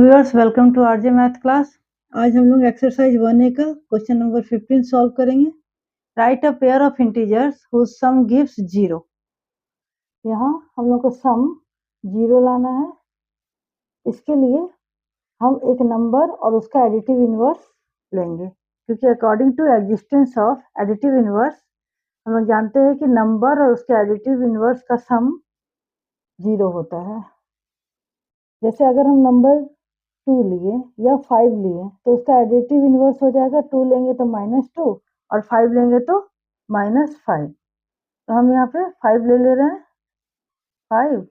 Viewers, welcome to RJ math class. आज हम लोग एक्सरसाइज 1A का क्वेश्चन नंबर 15 सॉल्व करेंगे। Write a pair of integers whose sum gives 0। यहाँ हम लोग को सम 0 लाना है। इसके लिए हम एक नंबर और उसका एडिटिव इनवर्स लेंगे, क्योंकि according to existence of additive inverse हम लोग जानते हैं कि नंबर और उसके एडिटिव इनवर्स का सम 0 होता है। जैसे अगर हम नंबर 2 लिए या 5 लिए तो उसका एडिटिव इनवर्स हो जाएगा, 2 लेंगे तो -2 और 5 लेंगे तो -5। तो हम यहाँ पे 5 ले रहे हैं, 5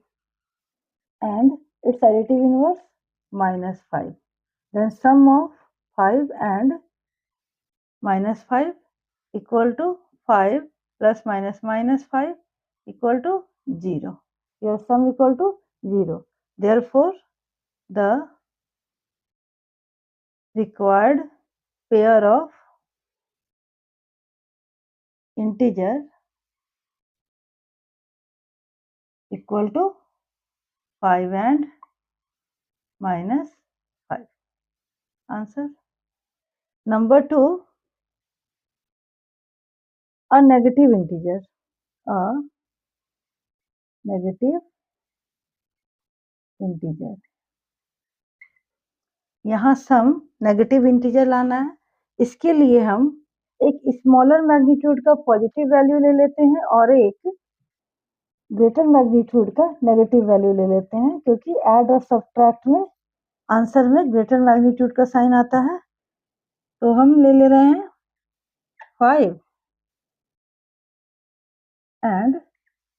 and it's additive inverse -5। Then sum of 5 and -5 equal to 5 plus -5 equal to 0। Your sum equal to 0। Therefore the required pair of integer equal to 5 and -5. Answer. Number 2, a negative integer. A negative integer. यहाँ sum negative integer लाना है। इसके लिए हम एक smaller magnitude का positive value ले लेते हैं और एक ग्रेटर मैग्नीट्यूड का नेगेटिव वैल्यू ले लेते हैं, क्योंकि ऐड और सब्ट्रैक्ट में आंसर में ग्रेटर मैग्नीट्यूड का साइन आता है। तो हम ले रहे हैं 5 एंड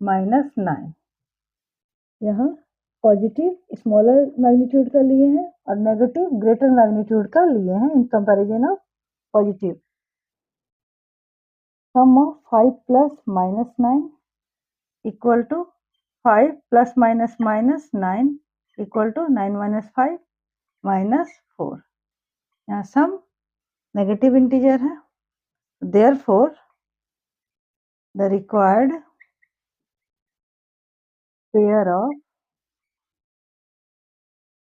-9। यहाँ पॉजिटिव स्मॉलर मैग्नीट्यूड का लिए हैं और नेगेटिव ग्रेटर मैग्नीट्यूड का लिए हैं in comparison of positive. Sum of 5 plus -9 equal to 5 plus -9 equal to 9 - 5 -4। यहाँ सम नेगेटिव इंटीजर है, therefore the required pair of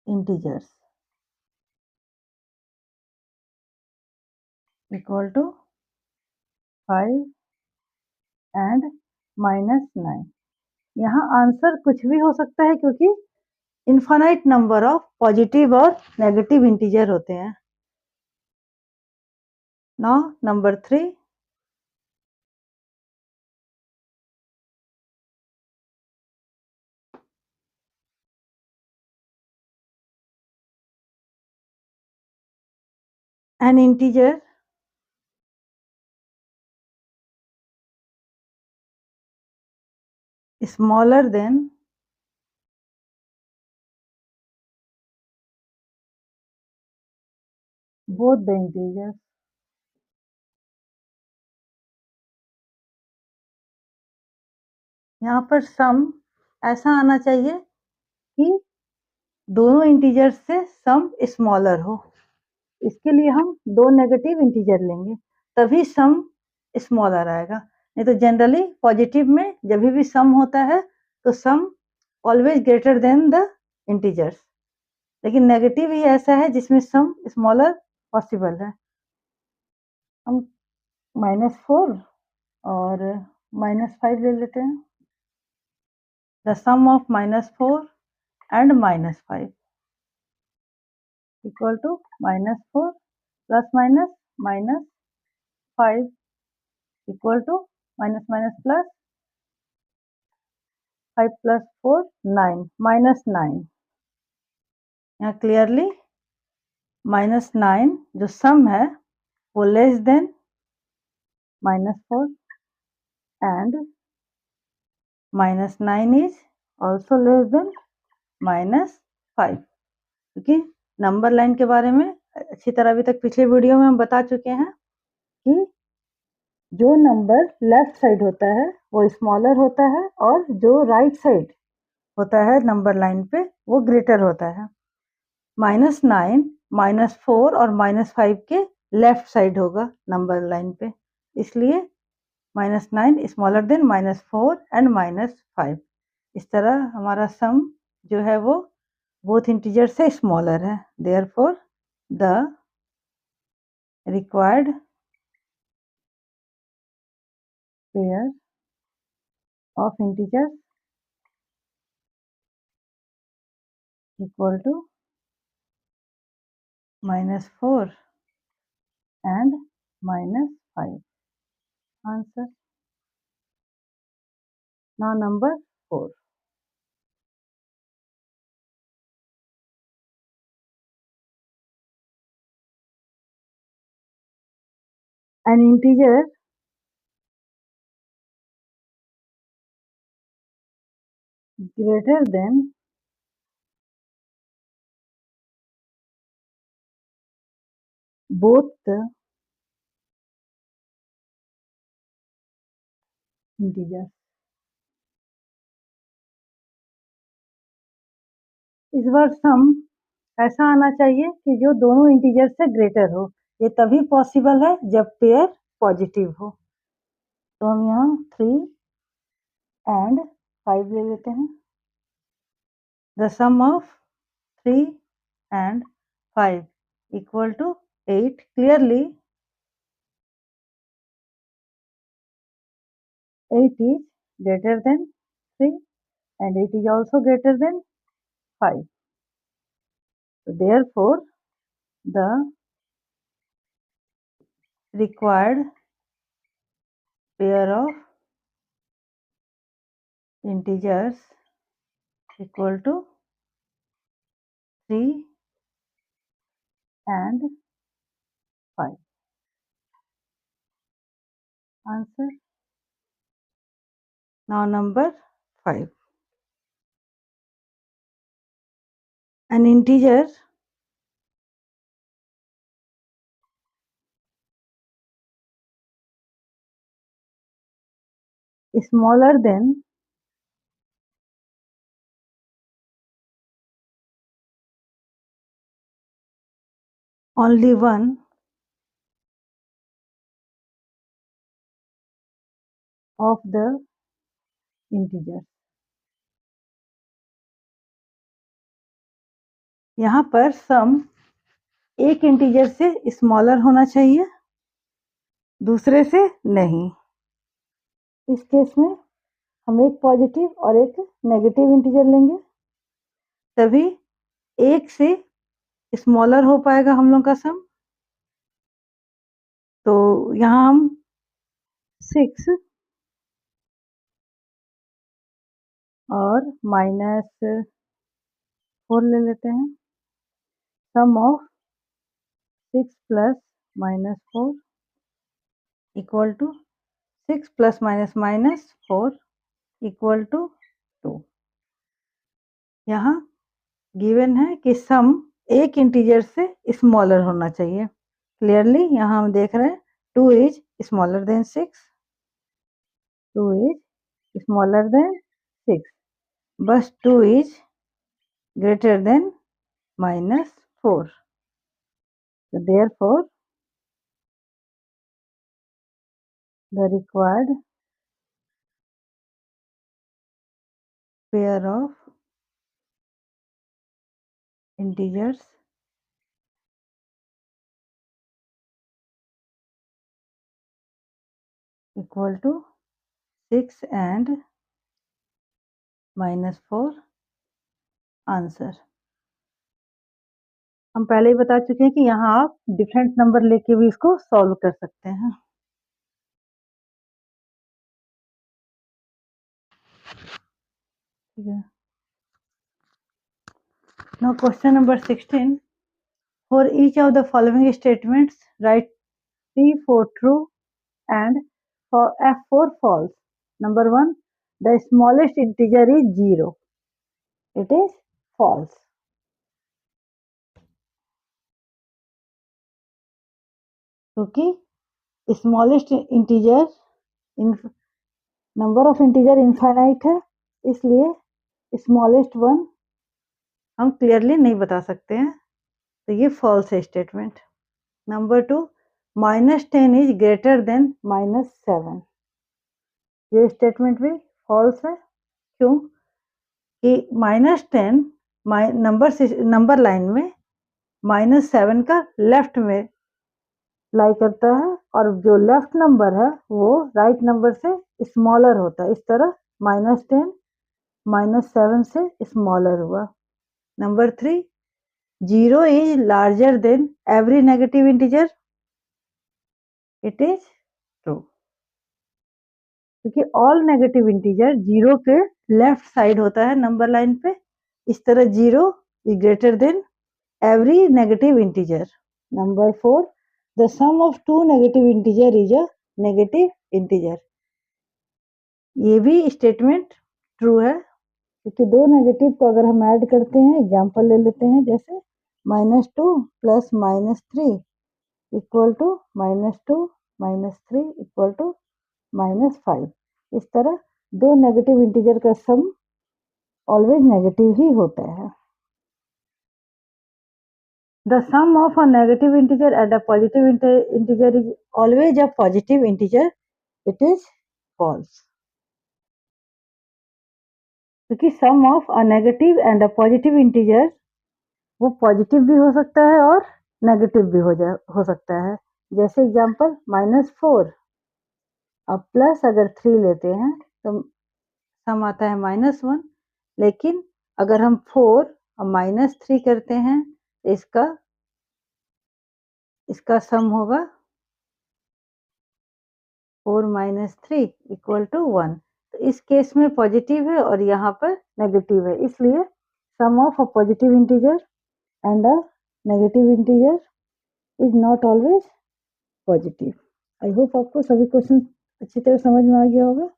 integers equal to 5 and -9। यहाँ आंसर कुछ भी हो सकता है, क्योंकि इनफाइनाइट नंबर ऑफ पॉजिटिव और नेगेटिव इंटीजर होते हैं। Now number 3, an integer smaller than both the integers। यहाँ पर सम ऐसा आना चाहिए कि दोनों इंटीजर से सम स्मॉलर हो। इसके लिए हम दो नेगेटिव इंटीजर लेंगे, तभी सम स्मॉलर आएगा। नहीं तो जनरली पॉजिटिव में जब भी सम होता है तो sum always greater than the integers, लेकिन नेगेटिव ही ऐसा है जिसमें सम स्मॉलर पॉसिबल है। हम -4 और -5 ले लेते हैं। The sum of -4 and -5 equal to -4 plus -5 equal to plus 5 plus 4 9 -9। यहाँ क्लियरली -9 जो सम है वो less than -4 and -9 is also less than -5, क्योंकि नंबर लाइन के बारे में अच्छी तरह अभी तक पिछले वीडियो में हम बता चुके हैं कि जो नंबर लेफ्ट साइड होता है वो स्मॉलर होता है और जो राइट साइड होता है नंबर लाइन पे वो ग्रेटर होता है। -9 -4 और -5 के लेफ्ट साइड होगा नंबर लाइन पे, इसलिए -9 स्मॉलर देन -4 एंड -5। इस तरह हमारा सम जो है वो बोथ इंटीजर से स्मॉलर है, therefore the required pair of integers equal to -4 and -5. Answer. Now number 4. An integer greater than both the integers. इस बार सम ऐसा आना चाहिए कि जो दोनों इंटीजर से ग्रेटर हो। ये तभी पॉसिबल है जब पेयर पॉजिटिव हो। तो हम यहाँ 3 and 5 ले लेते हैं। The sum of 3 and 5 equal to 8. Clearly 8 is greater than 3 and it is also greater than 5. So therefore the required pair of integers equal to 3 and 5. Answer. Now number 5. An integer smaller than only one of the integers. यहाँ पर सम एक integer से smaller होना चाहिए, दूसरे से नहीं। इस केस में हम एक पॉजिटिव और एक नेगेटिव इंटीजर लेंगे, तभी एक से स्मॉलर हो पाएगा हम लोग का सम। तो यहाँ हम 6 और -4 ले लेते हैं। Sum of 6 plus -4 equal to 6 plus -4 equal to 2। यहाँ गिवन है कि सम एक इंटीजर से स्मॉलर होना चाहिए। क्लियरली यहाँ हम देख रहे हैं 2 is smaller than 6, 2 is smaller than 6, बस 2 is greater than -4. So therefore the required pair of integers equal to 6 and -4. Answer. हम पहले ही बता चुके हैं कि यहाँ आप डिफरेंट नंबर लेके भी इसको सॉल्व कर सकते हैं। ठीक है। Now question number 16. For each of the following statements, write P for true and for F for false. Number 1, the smallest integer is 0. It is false. क्योंकि smallest integer number of integer infinite है, इसलिए smallest one हम clearly नहीं बता सकते हैं, तो ये फॉल्स है statement. Number 2, -10 is greater than -7। ये स्टेटमेंट भी फॉल्स है। क्यों? कि -10 नंबर लाइन में -7 का लेफ्ट में लाई करता है और जो लेफ्ट नंबर है वो राइट नंबर से स्मॉलर होता है। इस तरह -10 -7 से स्मॉलर हुआ। Number 3, 0 is larger than every negative integer. It is true, क्योंकि ऑल नेगेटिव इंटीजर 0 के लेफ्ट साइड होता है नंबर लाइन पे। इस तरह 0 is greater than every negative integer. Number 4, the sum of two negative integer is a negative integer. ये भी statement true है, क्योंकि दो नेगेटिव को अगर हम ऐड करते हैं, एग्जांपल ले लेते हैं, जैसे -2 plus -3 equal to -2 -3 equal to -5। इस तरह दो नेगेटिव इंटीजर का सम ऑलवेज नेगेटिव ही होता है। The sum of a negative integer and a positive integer is always a positive integer. It is false. क्योंकि sum of a negative and a positive integer वो positive भी हो सकता है और नेगेटिव भी हो सकता है। जैसे एग्जांपल -4 अब प्लस अगर 3 लेते हैं तो सम आता है -1, लेकिन अगर हम 4 और -3 करते हैं तो इसका सम होगा 4 - 3 इक्वल टू 1। तो इस केस में पॉजिटिव है और यहाँ पर नेगेटिव है, इसलिए sum of a positive integer and a negative integer is not always positive. I hope आपको सभी क्वेश्चन अच्छी तरह समझ में आ गया होगा।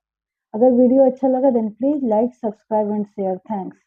अगर वीडियो अच्छा लगा then please like, subscribe and share. Thanks.